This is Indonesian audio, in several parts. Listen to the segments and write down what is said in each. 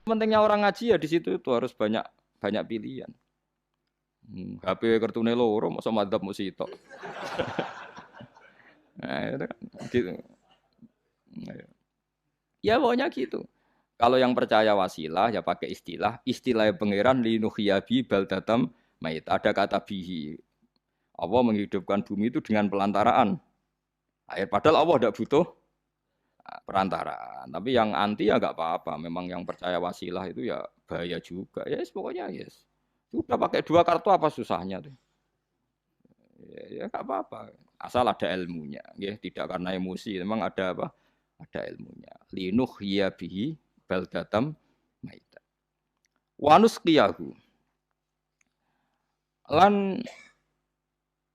Pentingnya orang ngaji ya di situ itu harus banyak banyak pilihan. HP kartune loro mosok madzhab mesti tok. Nah, itu kan gitu. Ya pokoknya gitu. Kalau yang percaya wasilah ya pakai istilah pangeran linuhyabi baldatam mait. Ada kata bihi. Allah menghidupkan bumi itu dengan pelantaraan air. Padahal Allah tidak butuh perantaraan. Tapi yang anti ya nggak apa-apa. Memang yang percaya wasilah itu ya bahaya juga. Yes, pokoknya yes. Sudah pakai dua kartu apa susahnya tuh? Ya nggak apa-apa. Asal ada ilmunya, ya. Tidak karena emosi. Memang ada apa? Ada ilmunya. Linuh bihi baldatam maita. Wanus kiyahu lan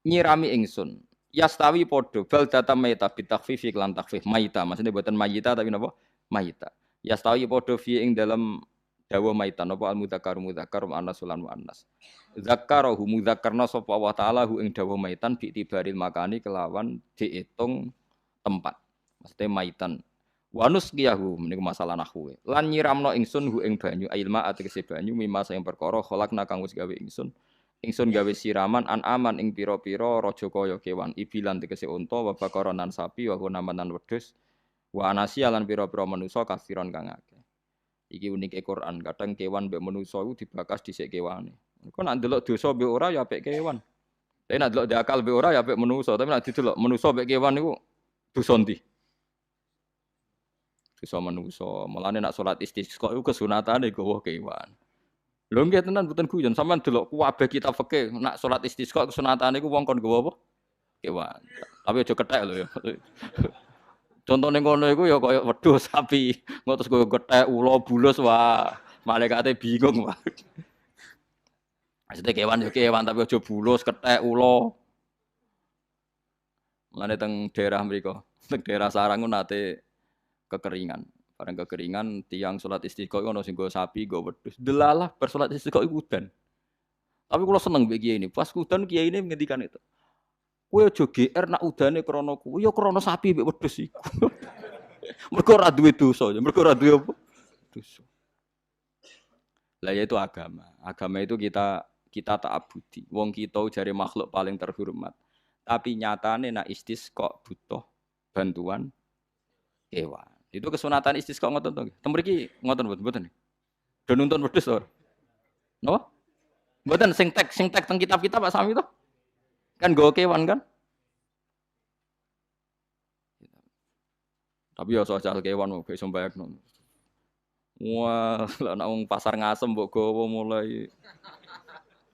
nyirami ingsun. Yastawi podo baldatam maita bitakfifi lan takfif maita. Maksudnya buatan mayita tapi napa? Maita. Yastawi podo fi ing dalam dawa maitan apa al mudzakkar muannas lan muannas. Zakarahu mudzakkarna sapa Allah taala hu ing dawa maitan bi tibaril makani kelawan diitung tempat. Maksudnya maitan. Wanus kiyahu meniku masalah nahwu. Lan nyiramno ingsun hu ing banyu ailma ategese banyu mimma sing perkara khalaqna kang wis gawe ingsun. Ingsun gawe siraman an aman ing pira-pira raja kaya kewan ibilan tegese unta wa bakaronan sapi wa gunamanan wedhus wa anasi lan pira-pira manusa kasiron kang akeh. Iki unike Quran, kadang kewan mbek manusa iku dibakas dhisik kewane. Kok nak ndelok dosa mbek ora ya apik kewan. Tapi nak ndelok akal mbek ora ya apik manusa, tapi nak didelok manusa mbek kewan niku dosa ndi? Dosa manusa. Mulane nak salat istisqa iku kesunatane gawa kewan. Lho nggih tenan mboten guyon, sampean delok kabeh kitab fikih nak salat istisqa kesunatane iku wong kon gawa apa? Kewan. Tapi aja kethek lho ya. Contone ngono iku ya kaya wedhus sapi, engko terus koyo gethek, ula, bulus, wah, malaikate bingung, Pak. Maksudnya kewan ya kewan tapi aja bulus, kethek, ula. Mulane teng daerah mriku, teng daerah sarang ku nate kekeringan. Bareng kekeringan tiang salat istisqa iku ono sing nggo sapi, nggo wedhus. Delalah bar salat istisqa iku udan. Tapi kula seneng mbek kiai ini. Pas udan kiai ini ngendikan itu. Kowe aja GR nak udane krana kuwi, ya krana sapi mbek wedhus iku. Mergo ora duwe dosa, mergo ora duwe apa? Dosa. Lah ya itu agama. Agama itu kita ta'abudi. Wong kita jare makhluk paling terhormat. Tapi nyatane nak istisqa butuh bantuan kewan. Itu kesunatan istisqa ngoten to. Tem mriki ngoten mboten. Do nuntun wedhus to. Napa? Mboten sing tek teng kitab-kitab Pak Sami to. Kan nggo kewan kan? Tapi ya soal kewan mau iso mbayakno. Wah, lah nek wong pasar ngasem mbok gawa mulai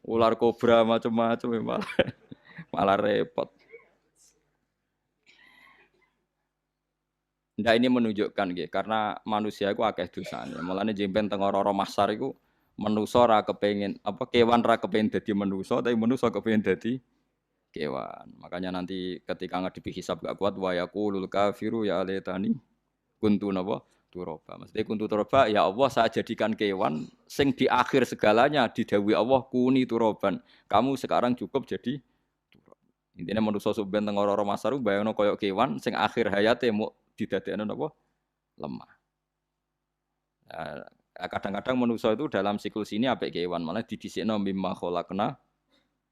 ular kobra macam-macam ya malah, malah repot. Ndak ini menunjukkan nggih, karena manusia iku akeh dosane. Mulane jemben teng ora-ora mahsyar iku manusa ra kepengin apa kewan ra kepengin dadi manusa, tapi manusa kepengin dadi kewan. Makanya nanti ketika ngadepi hisab gak kuat wa yaqulul kafiru ya laitani kuntu napa turaba. Maksudnya kuntu turaba ya Allah saya jadikan kewan sing di akhir segalanya didhawuhi Allah kuni turoban. Kamu sekarang cukup jadi turab. Intinya manusa sampeyan teng ora-ora masaru bayangno koyo kewan sing akhir hayate mau didadekno napa lemah. Nah, kadang-kadang manusa itu dalam siklus ini apik kewan malah didhisikno mimma khalaqna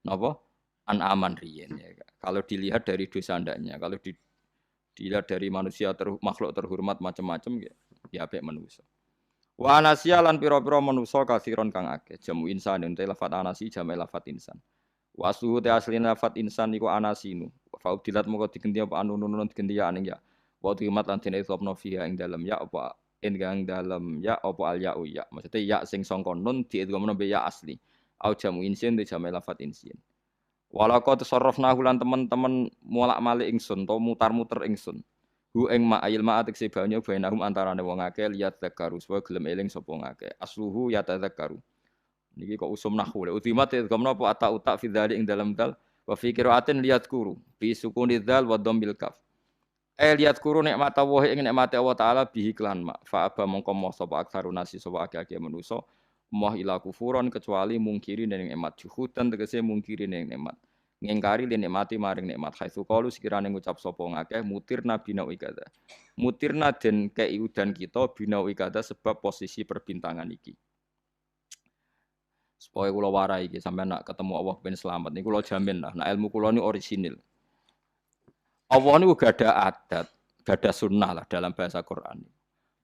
napa aman riyen ya. Kalau dilihat dari dosa ndaknya, kalau dilihat dari manusia makhluk terhormat macam-macam ya apik manusa. Wa anasiya lan pira-pira manusa kasiron kang akeh. Jamu insan ente lafat anasi jamu lafat insan. Wa asluhu te asline lafat insan niku anasinu. Fa udilat moko digenti apa anunun digenti ya aning ya. Wa timat lan dene sopno fiha ing dalem ya apa ing dalem ya apa al ya ya. Maksudnya ya sing sangka nun diidghamno be ya asli. Au jamu insin te jamu lafat insin. Walaqad tasarrafna lan teman-teman molak-malik ingsun to mutar-muter ingsun. Hu ing ma'il ma'atik banyu bainahum antarane wong akeh liat zakaru supaya gelem eling sapa ngakeh. Asluhu ya tadzakaru. Niki kok usum nahwu le. Utimat gamna apa ata utak fi dzalik ing dalam dal wa fi qiraatin liat kuru bi sukuni dzal wa dhammil kaf. Liat kuru nikmat Allah ing nikmate Allah taala bihi klan ma. Fa aba mongko moh sapa aksarun nasi sapa akeh-akeh manusa moh ila kufuron kecuali mungkiri ning nikmat juhudan tegese mungkiri ning nikmat. ngingkari li nikmati maring nikmat haitsu qalu sekirane ngucap sapa ngakeh mutirna bina ikada. Mutirna den kei udan kita bina ikada sebab posisi perbintangan iki. Supaya kula warai iki sampean nak ketemu Allah ben selamat niku kula jamin lah nak ilmu kula ni orisinil. Allah niku gak ada adat, gak ada sunnah lah dalam bahasa Quran.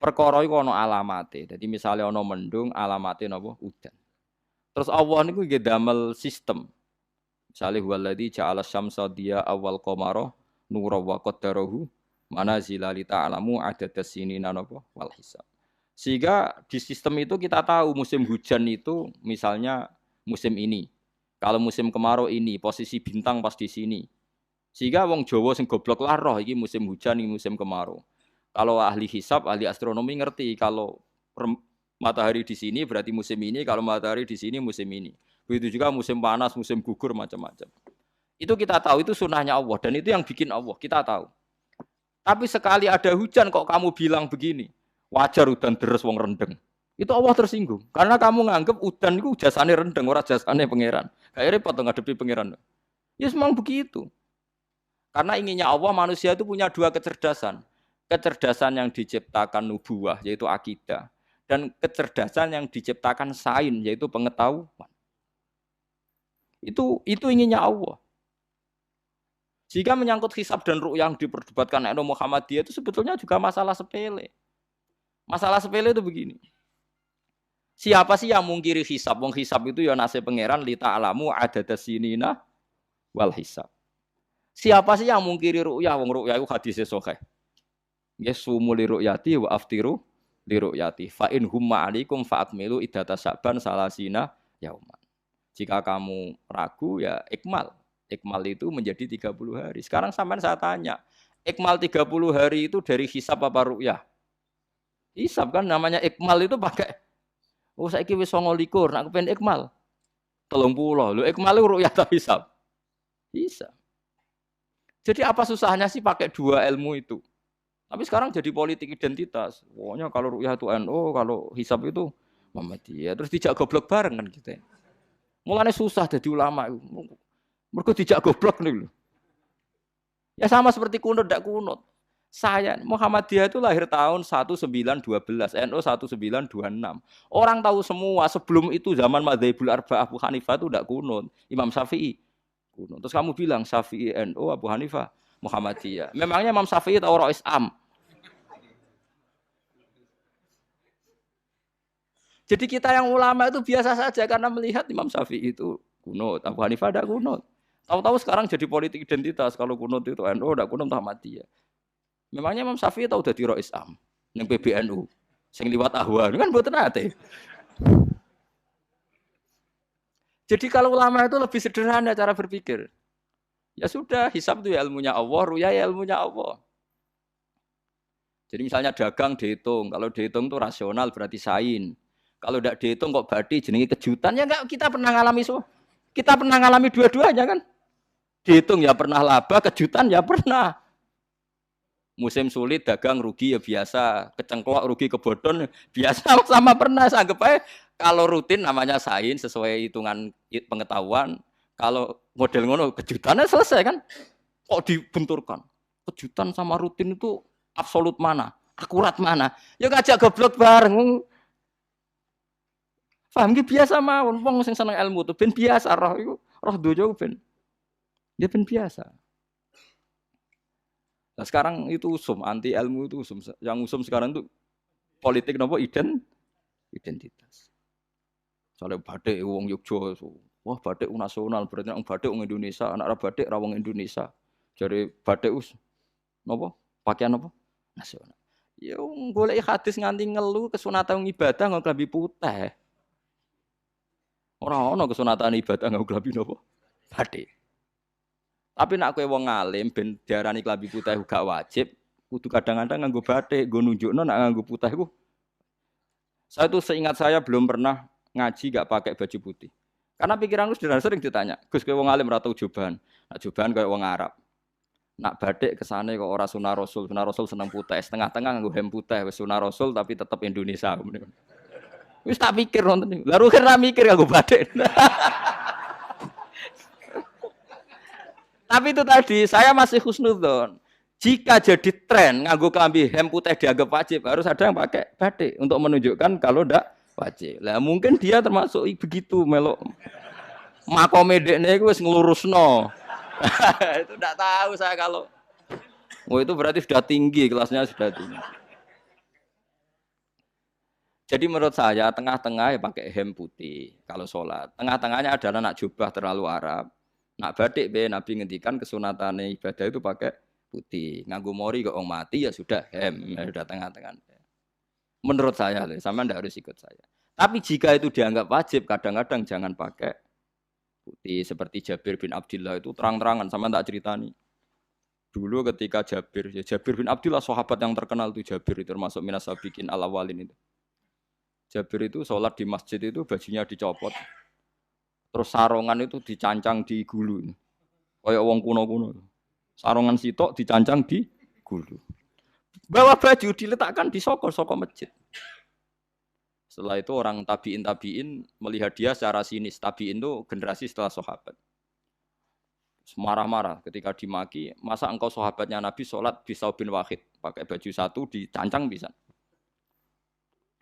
Perkara iku ana alamate. Dadi misale ana mendung alamate napa udan. Terus Allah niku nggih damel sistem. Misale huwallazi ja'ala syamsa diya awal qamara nura wa qaddarahu manazila li ta'lamu adadas sinina napa wal hisab. Sehingga di sistem itu kita tahu musim hujan itu misalnya musim ini. Kalau musim kemarau ini, posisi bintang pas di sini. Sehingga wong Jawa sing goblok lah roh iki musim hujan, iki musim kemarau. Kalau ahli hisab, ahli astronomi ngerti kalau matahari di sini berarti musim ini, kalau matahari di sini musim ini. Begitu juga musim panas, musim gugur macam-macam. Itu kita tahu, itu sunnahnya Allah dan itu yang bikin Allah, kita tahu. Tapi sekali ada hujan kok kamu bilang begini. Wajar udan deres wong rendeng. Itu Allah tersinggung. Karena kamu nganggep udan itu jasane rendeng, ora jasane pangeran. Kayak repot ngadepi pangeran. Ya memang begitu. Karena inginnya Allah manusia itu punya dua kecerdasan. Kecerdasan yang diciptakan nubuwah yaitu akidah dan kecerdasan yang diciptakan sains yaitu pengetahuan. Itu inginnya Allah. Jika menyangkut hisab dan ru'yah yang diperdebatkan oleh Muhammadiyah itu sebetulnya juga masalah sepele. Masalah sepele itu begini. Siapa sih yang mungkiri hisab? Wong hisab itu ya nasib pangeran li ta'lamu adadas sinina wal hisab. Siapa sih yang mungkiri ru'yah? Wong ru'yah itu hadisnya sahih. Yasumu li ru'yati wa aftiru li ru'yati. Fa in humma 'alaikum fa akmilu iddata Sa'ban salasina yauman. Jika kamu ragu ya ikmal. Ikmal itu menjadi 30 hari. Sekarang sampean saya tanya, ikmal 30 hari itu dari hisab apa ru'yah? Hisab kan namanya ikmal itu pakai saiki wis 29 nak kepen ikmal 30. Lho ikmal itu ru'yah ta hisab? Hisab. Jadi apa susahnya sih pakai dua ilmu itu? Tapi sekarang jadi politik identitas. Pokoknya kalau ru'yah itu NU, kalau hisab itu Muhammadiyah. Terus dijak goblok bareng kan kita. Mulane susah jadi ulama itu. Mergo dijak goblok nih lho. Ya sama seperti kunut ndak kunut. Saya Muhammadiyah itu lahir tahun 1912, NU 1926. Orang tahu semua sebelum itu zaman Madzhabul Arba'ah Abu Hanifah itu ndak kunut, Imam Syafi'i kunut. Terus kamu bilang Syafi'i NU, Abu Hanifah Muhammadiyah. Memangnya Imam Syafi'i tahu Rois Am? Jadi kita yang ulama itu biasa saja karena melihat Imam Syafi'i itu kunut, Abu Hanifah ndak kunut. Tahu-tahu sekarang jadi politik identitas kalau kunut itu NU ndak kunut Muhammadiyah. Memangnya Imam Syafi'i tahu dadi Rois Am ning PBNU sing liwat ahwa kan mboten ate. Jadi kalau ulama itu lebih sederhana cara berpikir. Ya sudah, hisab itu ya ilmunya Allah, ruya ya ilmunya Allah. Jadi misalnya dagang dihitung, kalau dihitung itu rasional berarti sain. Kalau tidak dihitung kok badi jenenge kejutan ya enggak kita pernah ngalami semua. Kita pernah ngalami dua-duanya kan? Dihitung ya pernah laba, kejutan ya pernah. Musim sulit dagang rugi ya biasa, kecengklok rugi kebodhon biasa sama pernah. Anggap aja kalau rutin namanya sains sesuai hitungan pengetahuan. Kalau model ngono kejutannya selesai kan? Kok dibenturkan? Kejutan sama rutin itu absolut mana? Akurat mana? Ya ngajak goblok bareng. Paham ki biasa mawon wong sing seneng ilmu tuh ben biasa roh iku, roh dojo ben. Dia ben biasa. Nah sekarang itu usum, anti ilmu itu usum. Yang usum sekarang itu politik nopo identitas. Soalnya batik wong Yogyo, wah batik nasional berarti orang batik wong Indonesia, anak batik ra wong Indonesia. Jadi batik nopo pakaian nopo nasional. Ya golek hadis nganti ngelu kesunatan ibadah nggo klambi putih. Ora ono kesunatan ibadah nggo klambi nopo batik. Tapi nak kowe wong alim ben diarani klambi putih gak wajib, kudu kadang-kadang nganggo batik, nggo nunjukno nak nganggo putih iku. Saya tuh seingat saya belum pernah ngaji gak pakai baju putih. Karena pikiranku sering ditanya, Gus kowe wong alim ora tau joban. Nak joban koyo wong Arab. Nak batik kesane kok ora sunah Rasul seneng putih, setengah-tengah nganggo hem putih wis sunah Rasul tapi tetep Indonesia. Wis tak pikir nonton niku. Lah rugen ra mikir nganggo batik. Tapi itu tadi saya masih husnudzon. Jika jadi tren nganggo klambi hem putih dianggap wajib, harus ada yang pakai batik untuk menunjukkan kalau ndak wajib. Lah mungkin dia termasuk begitu melok makome dekne iku wis nglurusno. Itu ndak tahu saya kalau itu berarti sudah tinggi, kelasnya sudah tinggi. Jadi menurut saya tengah-tengah ya pakai hem putih kalau sholat. Tengah-tengahnya adalah nak jubah terlalu Arab. Nak batik be Nabi ngendikan kesunatan ibadah itu pakai putih. Nganggo mori kok orang mati ya sudah hem, ya sudah tengah-tengah. Menurut saya, sama ndak harus ikut saya. Tapi jika itu dianggap wajib, kadang-kadang jangan pakai putih. Seperti Jabir bin Abdullah itu terang-terangan, sama tak ceritani. Dulu ketika Jabir bin Abdullah sahabat yang terkenal itu Jabir itu termasuk minas sabiqin al-awwalin itu. Jabir itu sholat di masjid itu bajunya dicopot. Terus sarongan itu dicancang di gulu. Kayak wong kuno-kuno. Sarongan sitok dicancang di gulu. Bawa baju diletakkan di soko-soko masjid. Setelah itu orang tabiin melihat dia secara sinis. Tabiin itu generasi setelah sahabat. Marah-marah ketika dimaki. Masa engkau sahabatnya Nabi sholat di saubin wahid. Pakai baju satu dicancang bisa.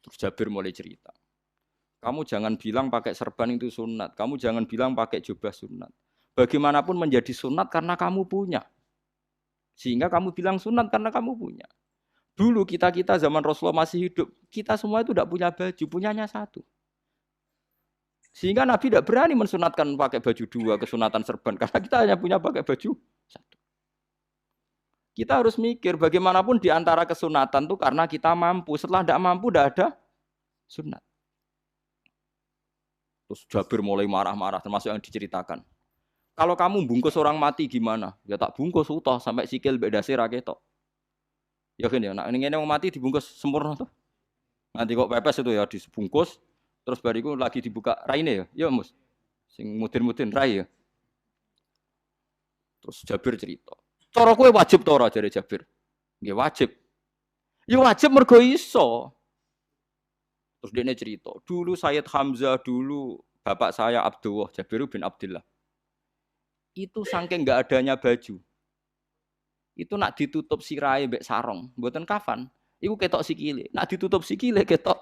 Terus Jabir mulai cerita. Kamu jangan bilang pakai serban itu sunat. Kamu jangan bilang pakai jubah sunat. Bagaimanapun menjadi sunat karena kamu punya. Sehingga kamu bilang sunat karena kamu punya. Dulu kita zaman Rasulullah masih hidup. Kita semua itu tidak punya baju. Punyanya satu. Sehingga Nabi tidak berani mensunatkan pakai baju dua. Kesunatan serban. Karena kita hanya punya pakai baju satu. Kita harus mikir bagaimanapun di antara kesunatan itu karena kita mampu. Setelah tidak mampu tidak ada sunat. Terus Jabir mulai marah-marah termasuk yang diceritakan. Kalau kamu bungkus orang mati gimana? Ya tak bungkus utuh sampai sikil mbek dase ra ketok. Ya kan ya, nek ngene wong mati dibungkus sempurna tuh. Nanti kok pepes itu ya dibungkus terus bariku lagi dibuka raine ya. Ya Mus. Sing mudin-mudin rai ya. Terus Jabir cerita. Cara kowe wajib ta ora jare Jabir? Nggih wajib. Ya wajib mergo iso. Terus dia cerita, dulu Sayyid Hamzah, dulu bapak saya Abdullah, Jabir bin Abdullah. Itu saking enggak adanya baju. Itu nak ditutup sirai mbek sarong, mboten kafan. Iku ketok sikile. Nak ditutup sikile ketok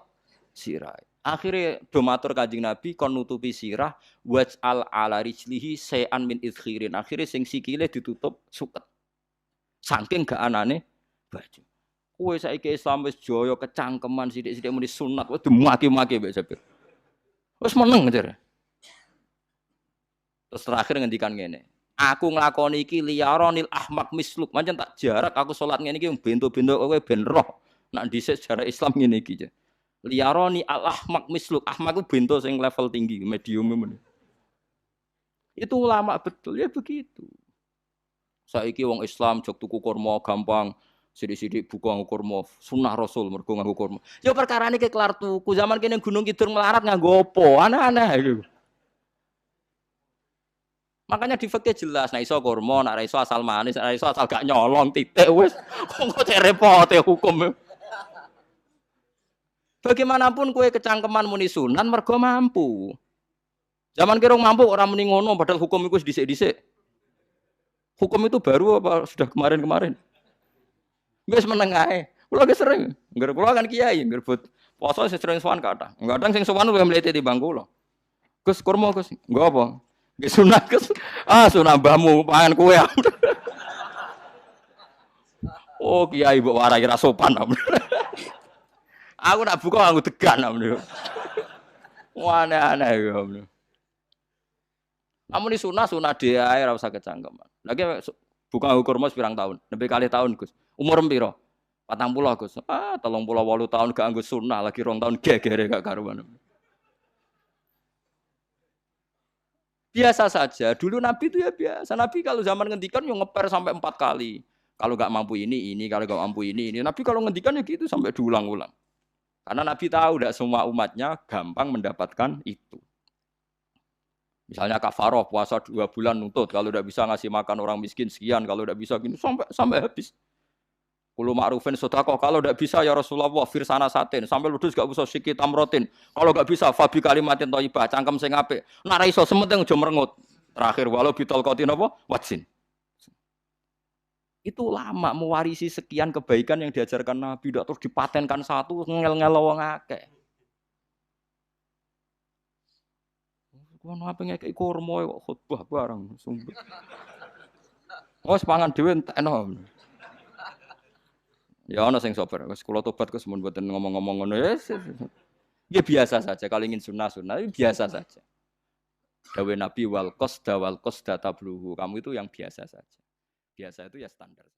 sirai. Akhirnya do matur Kanjeng Nabi kon nutupi sirah waj'al ala rijlihi sayan min idkhirin. Akhirnya sing sikile ditutup suket. Saking gak anane baju. Kowe saiki Islam wis jaya kecangkeman sithik-sithik muni sunat wis dimaki-maki mbek Jabir. Wis meneng jare. Terus terakhir ngendikan ngene. Aku nglakoni iki liyaronil ahmak misluk. Pancen tak jarak aku salat ngene iki bento-bento kowe ben roh. Nak dhisik sejarah Islam ngene iki. Liyaroni al ahmak misluk. Ahmak ku bento sing level tinggi, medium men. Itu ulama betul ya begitu. Saiki wong Islam jog tuku kurma gampang, sithik-sithik buka nganggo kurma, sunah Rasul mergo nganggo kurma. Ya perkarane ke kelar tuku, zaman kene Gunung Kidul melarat nganggo apa? Aneh-aneh iku. Makanya di fikih jelas, nek iso kurma, nek ora iso asal manis, nek ora iso asal gak nyolong titik wis. Kok cek repote hukum. Bagaimanapun kowe kecangkeman muni sunan mergo mampu. Zaman kira mampu orang muni ngono padahal hukum iku wis dhisik-dhisik. Hukum itu baru apa sudah kemarin-kemarin? Wis meneng ae. Kula ge sering, ngger kula kan kiai, nggerbut poso sering sowan kathah. Kadang sing sowan luwih mlete timbang kula. Gus kurma Gus, nggo apa? Nggih sunat Gus. Ah sunah mbahmu pangan kowe. Oh kiai mbok warai ra sopan. Aku nak buka nganggo degan. Wah aneh-aneh ya. Namun di sunah dia ora usah kecangkeman. Lagi buka kurma pirang tahun, lebih kali tahun Gus. Umur piro? 40 Gus. 38 tahun gak anggo sunah, lagi 2 tahun gegere gak karuan. Biasa saja. Dulu Nabi itu ya biasa. Nabi kalau zaman ngendikan yang ngeper sampai 4 kali. Kalau gak mampu ini, kalau gak mampu ini. Nabi kalau ngendikan ya gitu sampai diulang-ulang. Karena Nabi tahu tidak semua umatnya gampang mendapatkan itu. Misalnya kafaroh puasa 2 bulan nuntut, kalau tidak bisa ngasih makan orang miskin sekian, kalau tidak bisa gini sampai habis. Kulo ma'rufin sedekah, kalau tidak bisa ya Rasulullah firsana satin, sampai ludus gak usah sikit tamrotin. Kalau gak bisa fabi kalimatin thayyibah, cangkem sing apik. Nek ra iso sementing aja merengut. Terakhir walau bitol kotin apa? Watsin. Itu lama mewarisi sekian kebaikan yang diajarkan Nabi, tidak terus dipatenkan satu ngel-ngel wong akeh. Kono apa ngekeki kurma kok khutbah bareng sumpah. Oh, sepangan dhewe entekno. Ya ana sing sabar, wis kula tobat Gus mun mboten ngomong-ngomong ngono ya. Ya biasa saja kalau ingin sunnah-sunnah biasa saja. Dawe Nabi wal qasda tabluhu. Kamu itu yang biasa saja. Biasa itu ya standar.